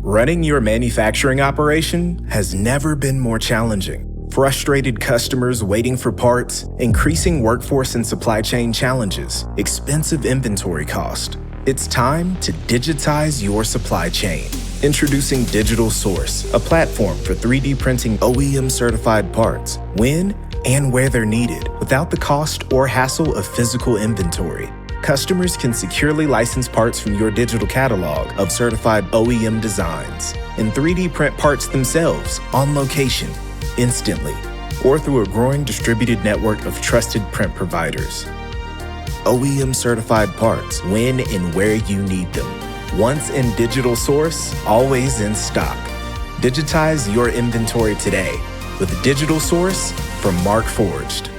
Running your manufacturing operation has never been more challenging. Frustrated customers waiting for parts, increasing workforce and supply chain challenges, expensive inventory cost. It's time to digitize your supply chain. Introducing Digital Source, a platform for 3D printing OEM-certified parts when and where they're needed, without the cost or hassle of physical inventory. Customers can securely license parts from your digital catalog of certified OEM designs and 3D print parts themselves on location, instantly, or through a growing distributed network of trusted print providers. OEM certified parts when and where you need them. Once in Digital Source, always in stock. Digitize your inventory today with Digital Source from Markforged.